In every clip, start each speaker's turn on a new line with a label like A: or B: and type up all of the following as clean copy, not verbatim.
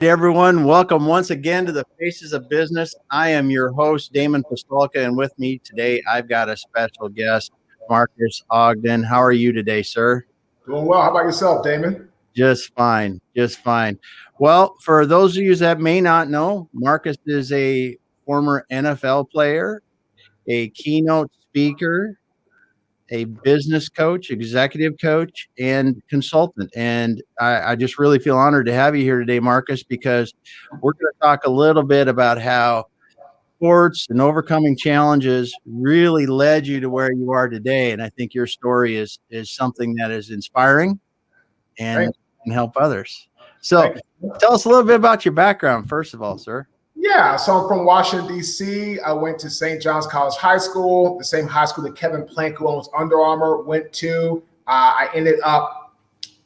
A: Hey everyone, welcome once again to the Faces of Business. I am your host, Damon, and with me today, I've got a special guest, Marques Ogden. How are you today, sir?
B: Doing well. How about yourself, Damon?
A: Just fine, just fine. Well, for those of you that may not know, Marques is a former NFL player, a keynote speaker, a business coach, executive coach, and consultant. And I just really feel honored to have you here today, Marques, because we're going to talk a little bit about how sports and overcoming challenges really led you to where you are today. And I think your story is something that is inspiring and
B: Thank
A: can help others.
B: Thank
A: So
B: you.
A: tell us a little bit about your background, first of all, sir.
B: Yeah, so I'm from Washington, D.C. I went to St. John's College High School, the same high school that Kevin Plank, who owns Under Armour, went to. I ended up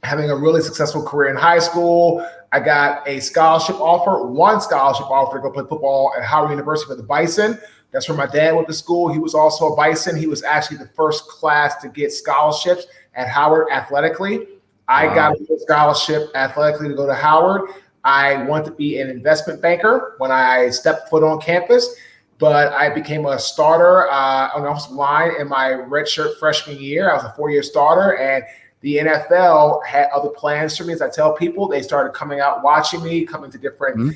B: having a really successful career in high school. I got a scholarship offer, one scholarship offer to go play football at Howard University for the Bison. That's where my dad went to school. He was also a Bison. He was actually the first class to get scholarships at Howard athletically. I got a scholarship athletically to go to Howard. I wanted to be an investment banker when I stepped foot on campus, but I became a starter on the offensive line in my redshirt freshman year. I was a four-year starter, and the NFL had other plans for me. As I tell people, they started coming out, watching me, coming to different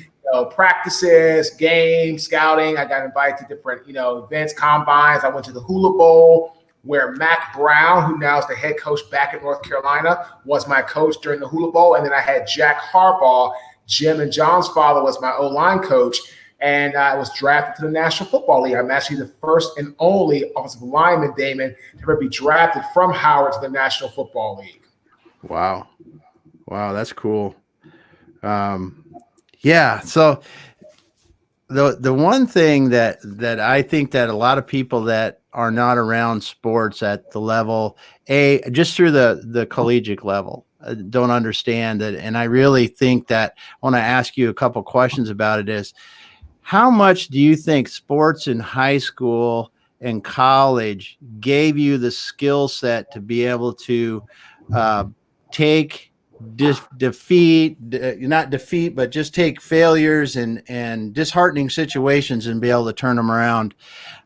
B: practices, games, scouting. I got invited to different events, combines. I went to the Hula Bowl, where Mac Brown, who now is the head coach back in North Carolina, was my coach during the Hula Bowl. And then I had Jack Harbaugh, Jim and John's father, was my O-line coach. And I was drafted to the National Football League. I'm actually the first and only offensive lineman, Damon, to ever be drafted from Howard to the National Football League.
A: Wow, that's cool. Yeah. So the one thing that I think that a lot of people that are not around sports at the level, just through the collegiate level, don't understand that. And I really think that I want to ask you a couple questions about it is, how much do you think sports in high school and college gave you the skill set to be able to take not defeat, but just take failures and disheartening situations and be able to turn them around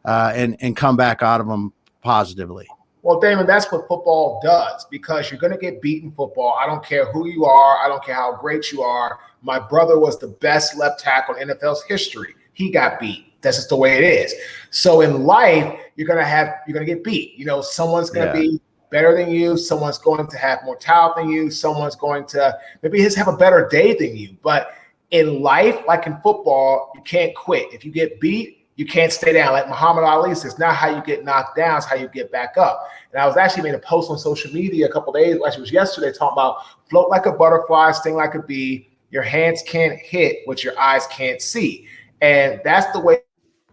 A: and come back out of them positively?
B: Well, Damon, that's what football does, because you're going to get beat in football. I don't care who you are. I don't care how great you are. My brother was the best left tackle in NFL's history. He got beat. That's just the way it is. So in life, you're going to get beat. Someone's going to be better than you. Someone's going to have more talent than you. Someone's going to maybe have a better day than you. But in life, like in football, you can't quit. If you get beat, you can't stay down. Like Muhammad Ali says, not how you get knocked down, it's how you get back up. And I was actually made a post on social media a couple of days, actually it was yesterday, talking about float like a butterfly, sting like a bee. Your hands can't hit what your eyes can't see. And that's the way,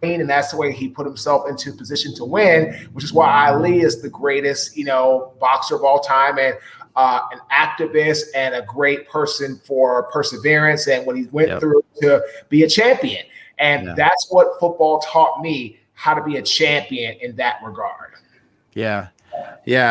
B: and that's the way he put himself into position to win, which is why Ali is the greatest, boxer of all time, and an activist and a great person for perseverance and what he went through to be a champion. And that's what football taught me, how to be a champion in that regard.
A: Yeah,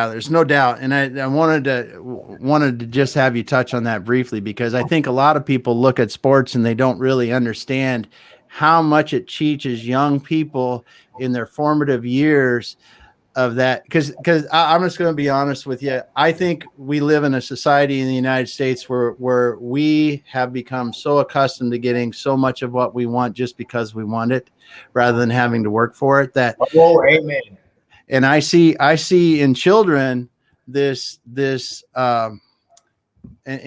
A: there's no doubt. And I wanted to just have you touch on that briefly, because I think a lot of people look at sports and they don't really understand how much it teaches young people in their formative years of that. Because I'm just going to be honest with you. I think we live in a society in the United States where we have become so accustomed to getting so much of what we want just because we want it, rather than having to work for it.
B: Amen.
A: And I see in children this and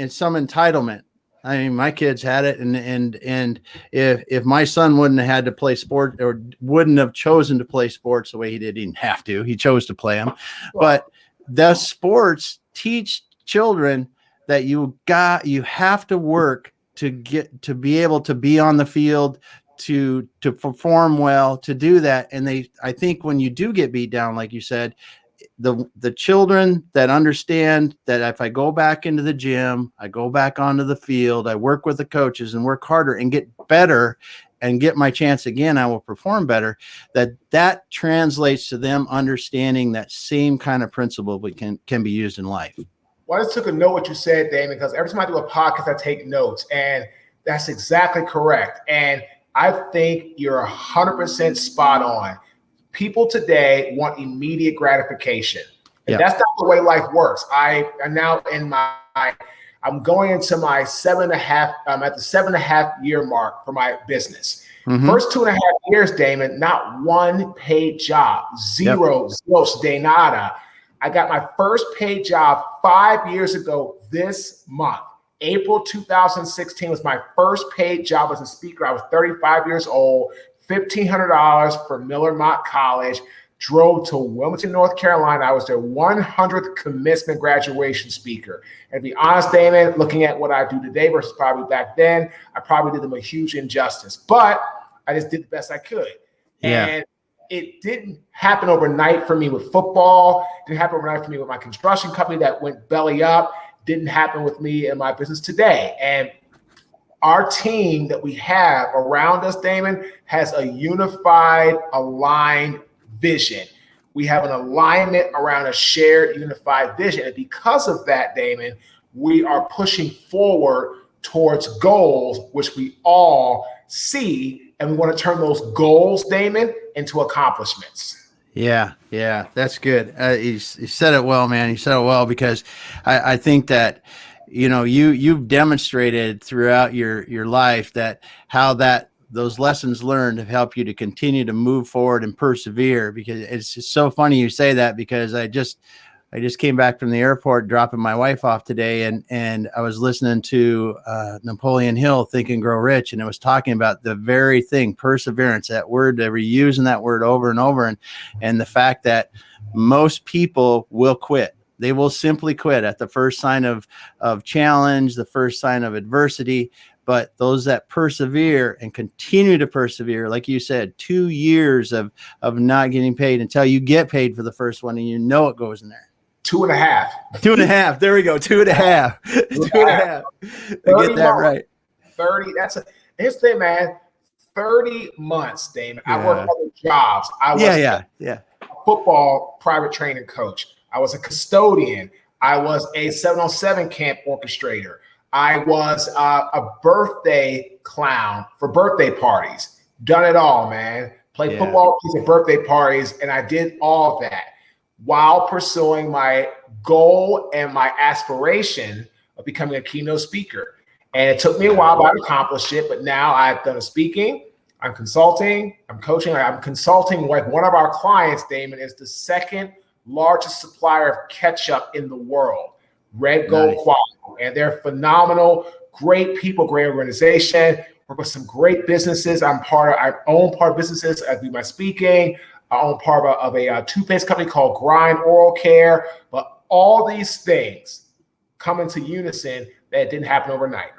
A: some entitlement. I mean, my kids had it, and if my son wouldn't have had to play sport, or wouldn't have chosen to play sports the way he did, he didn't have to. He chose to play them. But the sports teach children that you have to work to be able to be on the field, to perform well, to do that. And I think when you do get beat down, like you said, the children that understand that if I go back into the gym, I go back onto the field, I work with the coaches and work harder and get better and get my chance again, I will perform better. That translates to them understanding that same kind of principle can be used in life.
B: Well, I just took a note what you said, Damon, because every time I do a podcast, I take notes. And That's exactly correct. And I think you're 100% spot on. People today want immediate gratification. And that's not the way life works. I'm now I'm going into my I'm at the 7.5 year mark for my business. First 2.5 years, Damon, not one paid job, zero de nada. I got my first paid job 5 years ago this month. April 2016 was my first paid job as a speaker. I was 35 years old, $1,500 for Miller Mott College, drove to Wilmington, North Carolina. I was their 100th commencement graduation speaker. And to be honest, Damon, looking at what I do today versus probably back then, I probably did them a huge injustice, but I just did the best I could.
A: Yeah.
B: And it didn't happen overnight for me with football. It didn't happen overnight for me with my construction company that went belly up. Didn't happen with me in my business today. And our team that we have around us, Damon, has a unified, aligned vision. We have an alignment around a shared, unified vision. And because of that, Damon, we are pushing forward towards goals, which we all see. And we want to turn those goals, Damon, into accomplishments.
A: Yeah, that's good. You said it well, man. You said it well, because I think that, you've demonstrated throughout your life that how those lessons learned have helped you to continue to move forward and persevere. Because it's just so funny you say that, because I just came back from the airport dropping my wife off today, and I was listening to Napoleon Hill, Think and Grow Rich, and it was talking about the very thing, perseverance, that word, they were using that word over and over, and the fact that most people will quit. They will simply quit at the first sign of challenge, the first sign of adversity. But those that persevere and continue to persevere, like you said, 2 years of not getting paid until you get paid for the first one, and it goes in there.
B: 2.5.
A: 2.5. There we go. 2.5. 2.5. Get that right.
B: 30. Here's the thing, man. 30 months, Damon. I worked other jobs. I was a football private training coach. I was a custodian. I was a 7-on-7 camp orchestrator. I was a birthday clown for birthday parties. Done it all, man. Played football at birthday parties, and I did all of that while pursuing my goal and my aspiration of becoming a keynote speaker. And it took me a while, but I accomplished it. But now I've done speaking, I'm consulting, I'm coaching. I'm consulting. Like, one of our clients, Damon, is the second largest supplier of ketchup in the world, Red Gold Quality. And they're phenomenal, great people, great organization. Work with some great businesses. I own part of businesses. I do my speaking. I own part of a toothpaste company called Grind Oral Care. But all these things come into unison that didn't happen overnight.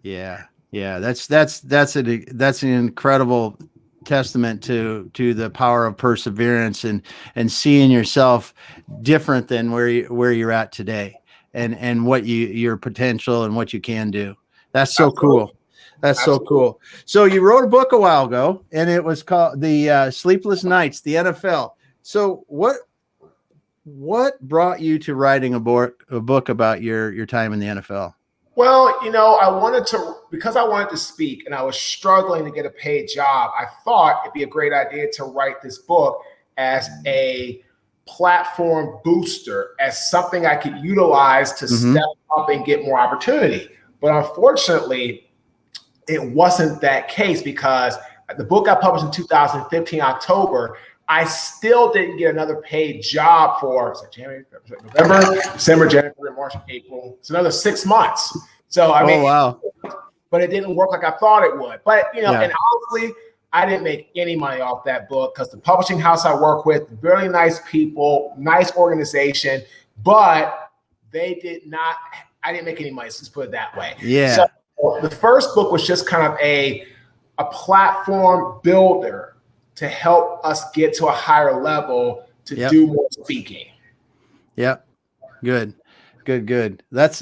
B: Yeah.
A: That's an incredible testament to the power of perseverance and seeing yourself different than where you're at today, and what your potential and what you can do. That's so cool. That's so cool. So you wrote a book a while ago, and it was called The Sleepless Nights, the NFL. So what brought you to writing a book about your time in the NFL?
B: Well, because I wanted to speak and I was struggling to get a paid job, I thought it'd be a great idea to write this book as a platform booster, as something I could utilize to step up and get more opportunity. But unfortunately, it wasn't that case, because the book got published in 2015, October. I still didn't get another paid job for January, November, December, January, March, April. It's another 6 months. So, wow. But it didn't work like I thought it would. But, and honestly, I didn't make any money off that book, because the publishing house I work with, really nice people, nice organization, but I didn't make any money. Let's put it that way.
A: Yeah.
B: So the first book was just kind of a platform builder to help us get to a higher level to do more speaking.
A: Yep. Good. That's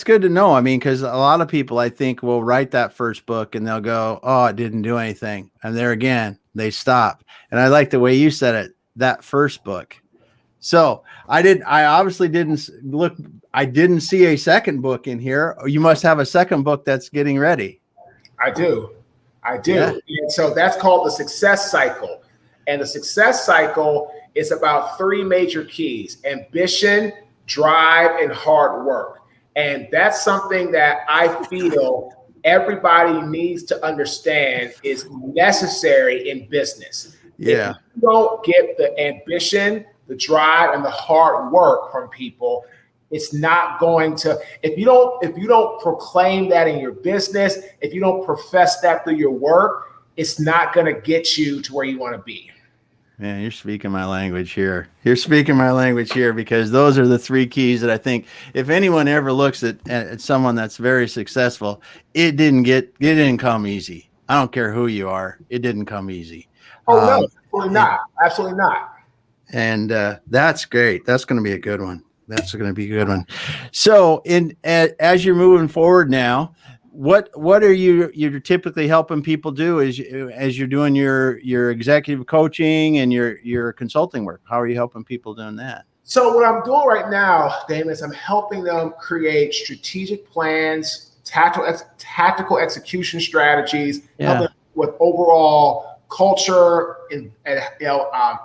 A: good to know. I mean, because a lot of people, I think, will write that first book and they'll go, "Oh, it didn't do anything," and there again, they stop. And I like the way you said it, that first book. So I obviously didn't look. I didn't see a second book in here. You must have a second book that's getting ready.
B: I do.
A: Yeah.
B: And so that's called the success cycle. And the success cycle is about three major keys: ambition, drive, and hard work. And that's something that I feel everybody needs to understand is necessary in business.
A: Yeah.
B: If you don't get the ambition, the drive, and the hard work from people, it's not going to, if you don't proclaim that in your business, if you don't profess that through your work, it's not going to get you to where you want to be.
A: Man, you're speaking my language here. You're speaking my language here, because those are the three keys that I think if anyone ever looks at someone that's very successful, it didn't come easy. I don't care who you are. It didn't come easy.
B: Oh, no, absolutely not. Absolutely not.
A: And that's great. That's going to be a good one. That's going to be a good one. So as you're moving forward now, what are you're typically helping people do as you're doing your executive coaching and your consulting work? How are you helping people doing that?
B: So what I'm doing right now, Damon, is I'm helping them create strategic plans, tactical execution strategies, helping with overall culture and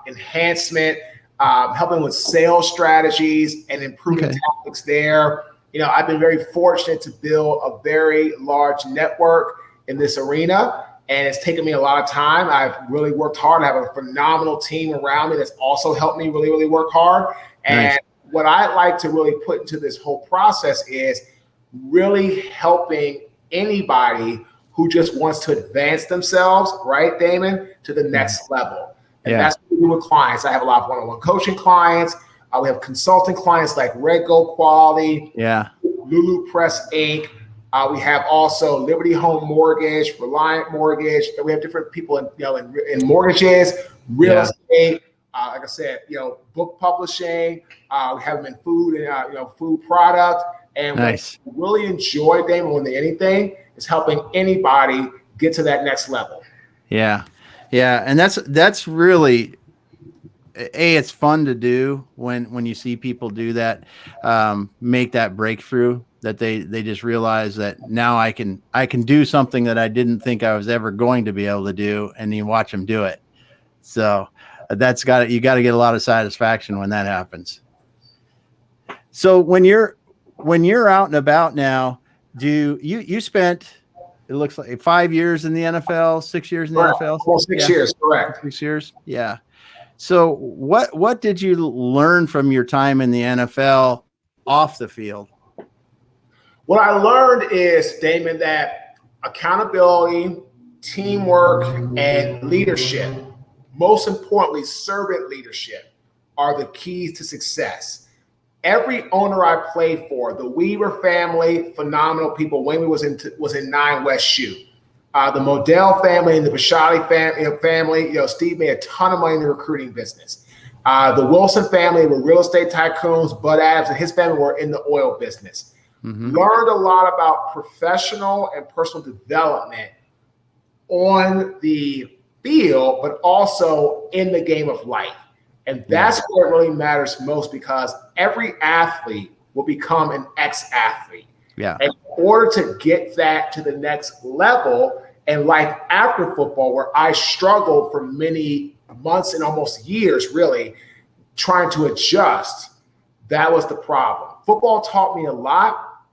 B: enhancement, helping with sales strategies and improving tactics there. I've been very fortunate to build a very large network in this arena, and it's taken me a lot of time. I've really worked hard. I have a phenomenal team around me that's also helped me really, really work hard. And what I like to really put into this whole process is really helping anybody who just wants to advance themselves, right, Damon, to the next level. And that's what we do with clients. I have a lot of one-on-one coaching clients. We have consulting clients like Red Gold Quality, Lulu Press Inc. We have also Liberty Home Mortgage, Reliant Mortgage. We have different people in mortgages, real estate. Like I said, book publishing. We have them in food and food product. And what I really enjoy, Damon, more than anything, is helping anybody get to that next level.
A: Yeah, and that's really. It's fun to do when you see people do that, make that breakthrough, that they just realize that now I can do something that I didn't think I was ever going to be able to do, and you watch them do it. So you got to get a lot of satisfaction when that happens. So when you're out and about now, do you spent, it looks like 5 years in the NFL, 6 years in the NFL?
B: Well, 6 years, correct.
A: 6 years. Yeah. So what did you learn from your time in the NFL off the field?
B: What I learned is, Damon, that accountability, teamwork, and leadership, most importantly, servant leadership, are the keys to success. Every owner I played for, the Weaver family, phenomenal people. Wayne was in 9 West Shoe. The Modell family and the Bashali family, Steve made a ton of money in the recruiting business. The Wilson family were real estate tycoons. Bud Adams and his family were in the oil business. Learned a lot about professional and personal development on the field, but also in the game of life. And that's where it really matters most, because every athlete will become an ex-athlete.
A: Yeah.
B: In order to get that to the next level, and like after football, where I struggled for many months and almost years, really, trying to adjust, that was the problem. Football taught me a lot,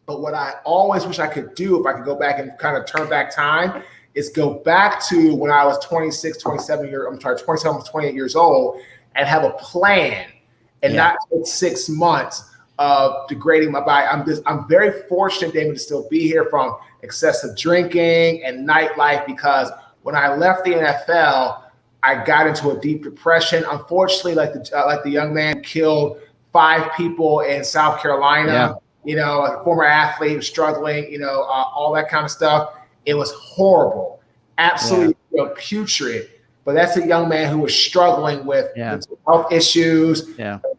B: but what I always wish I could do, if I could go back and kind of turn back time, is go back to when I was 27, 28 years old, and have a plan, and not take 6 months of degrading my body. I'm very fortunate, Damon, to still be here from excessive drinking and nightlife, because when I left the NFL, I got into a deep depression. Unfortunately, like the young man who killed 5 people in South Carolina, a former athlete struggling, all that kind of stuff. It was horrible, absolutely putrid. But that's a young man who was struggling with mental health issues,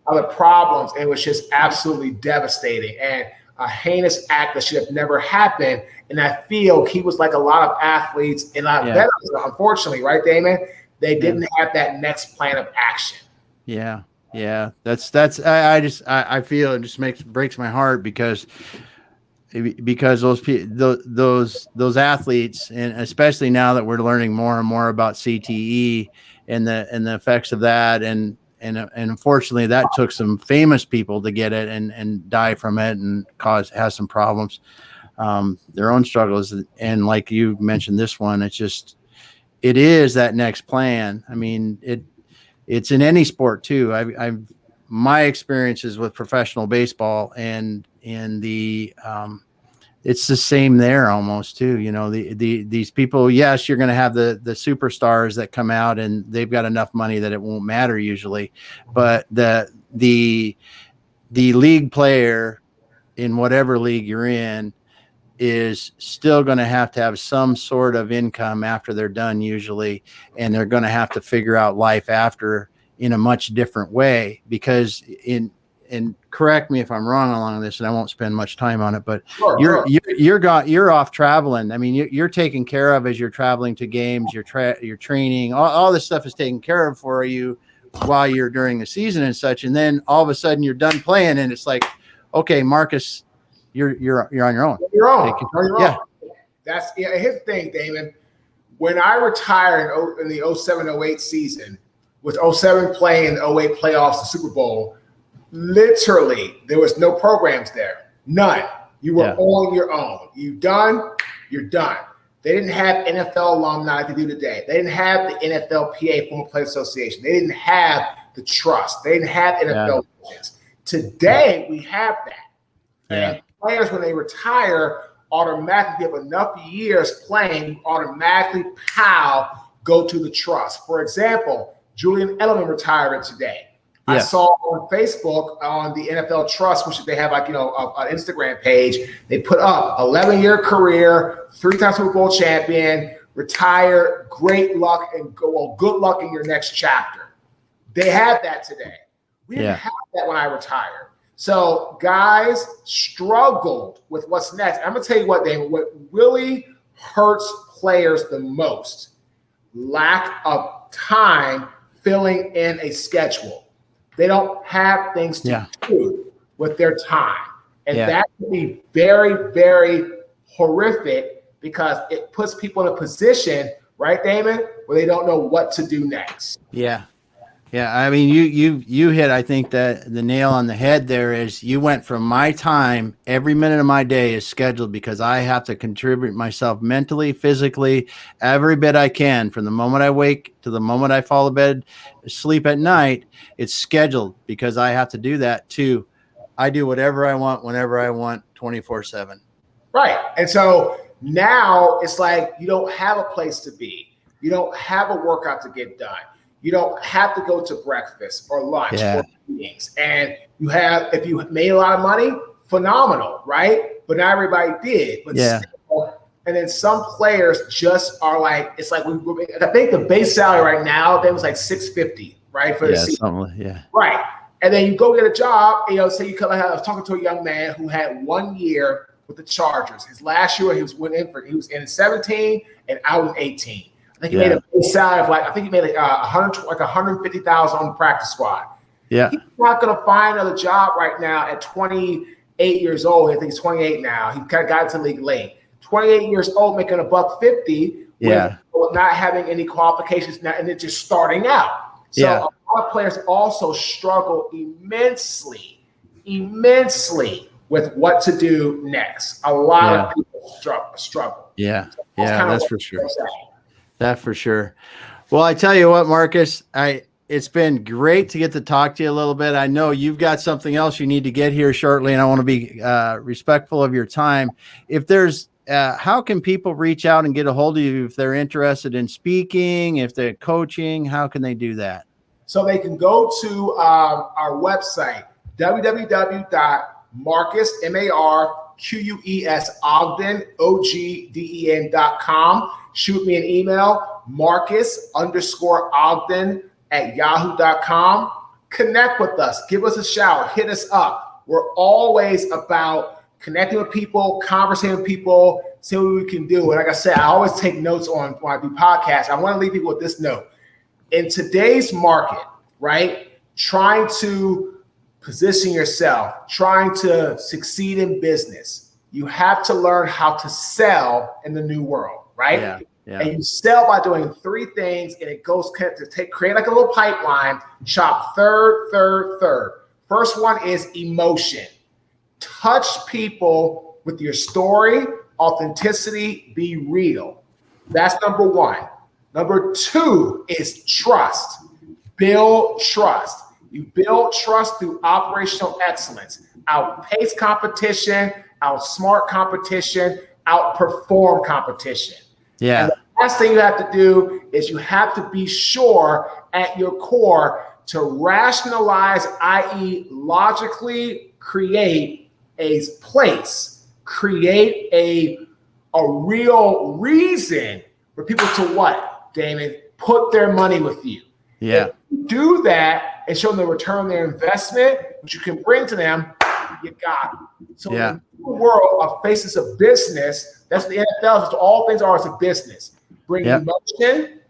B: other problems, and it was just absolutely devastating and a heinous act that should have never happened. And I feel he was like a lot of athletes and veterans, unfortunately, right, Damon? They didn't have that next plan of action.
A: Yeah. That's I feel it just breaks my heart, because because those athletes, and especially now that we're learning more and more about CTE and the effects of that, and unfortunately that took some famous people to get it and die from it and has some problems, their own struggles. And like you mentioned, this one, it is that next plan. I mean, it's in any sport too. My experiences with professional baseball and it's the same there almost too. These people, yes, you're going to have the superstars that come out and they've got enough money that it won't matter usually, but the league player in whatever league you're in is still going to have some sort of income after they're done usually, and they're going to have to figure out life after in a much different way, because and correct me if I'm wrong along this, and I won't spend much time on it, but you're off traveling. I mean, you're taken care of as you're traveling to games, you're training, all this stuff is taken care of for you while you're during the season and such. And then all of a sudden you're done playing and it's like, okay, Marques, you're on your own.
B: You're on. Yeah. Here's the thing, Damon. When I retired in the 07-08 season, with 07 playing the 08 playoffs, the Super Bowl, literally there was no programs there. None. You were on your own. You're done. They didn't have NFL alumni to do today. They didn't have the NFLPA, Former Players Association. They didn't have the trust. They didn't have NFL agents. Today we have that. And players, when they retire, automatically have enough years playing, automatically go to the trust. For example, Julian Edelman retired today. I saw on Facebook on the NFL Trust, which they have an Instagram page, they put up 11-year career, 3-time Super Bowl champion, retire, great luck, and good luck in your next chapter. They have that today. We didn't have that when I retired. So guys struggled with what's next. I'm going to tell you what, Damon, what really hurts players the most, lack of time filling in a schedule. They don't have things to do with their time. And that can be very, very horrific because it puts people in a position, right, Damon, where they don't know what to do next.
A: Yeah. Yeah. I mean, you hit, I think, that the nail on the head there is you went from my time, every minute of my day is scheduled because I have to contribute myself mentally, physically, every bit I can from the moment I wake to the moment I fall to bed, sleep at night. It's scheduled because I have to do that too. I do whatever I want, whenever I want, 24/7.
B: Right. And so now it's like you don't have a place to be. You don't have a workout to get done. You don't have to go to breakfast or lunch or meetings. And if you made a lot of money, phenomenal, right? But not everybody did. But still, and then some players just are like, it's like, I think the base salary right now, that was like $650, right? For the season. Right. And then you go get a job, say I was talking to a young man who had 1 year with the Chargers. His last year, he was in 17 and out in 18. I think he made a base salary of $150,000 on the practice squad. Yeah. He's not going to find another job right now at 28 years old. I think he's 28 now. He kind of got into the league late. 28 years old, making $150 with not having any qualifications now, and then just starting out. So a lot of players also struggle immensely with what to do next. A lot of people struggle.
A: Yeah. So that's for sure. That for sure. Well, I tell you what, Marques, it's been great to get to talk to you a little bit. I know you've got something else you need to get here shortly, and I want to be respectful of your time. If there's, how can people reach out and get a hold of you if they're interested in speaking, if they're coaching? How can they do that?
B: So they can go to our website, www.marques, MARQUES, Ogden, OGDEN.com. Shoot me an email, Marques_Ogden@yahoo.com. Connect with us. Give us a shout. Hit us up. We're always about connecting with people, conversating with people, seeing what we can do. And like I said, I always take notes when I do podcasts. I want to leave people with this note. In today's market, right, trying to position yourself, trying to succeed in business, you have to learn how to sell in the new world, right?
A: Yeah. Yeah.
B: And you sell by doing 3 things, and it goes to create like a little pipeline. Chop third. First one is emotion. Touch people with your story, authenticity, be real. That's number 1. Number 2 is trust. Build trust. You build trust through operational excellence. Outpace competition, outsmart competition, outperform competition.
A: Yeah.
B: And the last thing you have to do is you have to be sure at your core to rationalize, i.e. logically create a place, create a real reason for people to what, Damon? Put their money with you.
A: Yeah.
B: If you do that and show them the return on their investment, which you can bring to them, you got it. So in the world of faces of business, that's the NFL. That's all things are as a business. Bring emotion,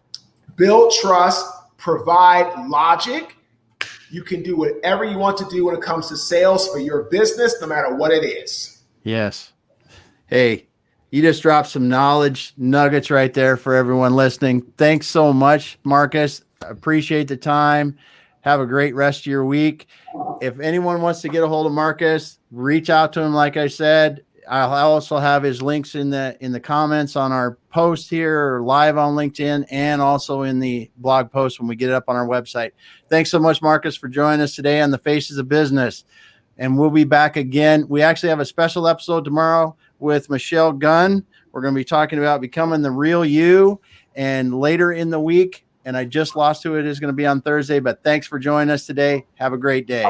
B: build trust, provide logic. You can do whatever you want to do when it comes to sales for your business, no matter what it is.
A: Yes. Hey, you just dropped some knowledge nuggets right there for everyone listening. Thanks so much, Marques. I appreciate the time. Have a great rest of your week. If anyone wants to get a hold of Marques, reach out to him. Like I said, I'll also have his links in the comments on our post here, or live on LinkedIn, and also in the blog post when we get it up on our website. Thanks so much, Marques, for joining us today on the Faces of Business. And we'll be back again. We actually have a special episode tomorrow with Michelle Gunn. We're going to be talking about becoming the real you. And later in the week, and I just lost who it is going to be on Thursday, but thanks for joining us today. Have a great day.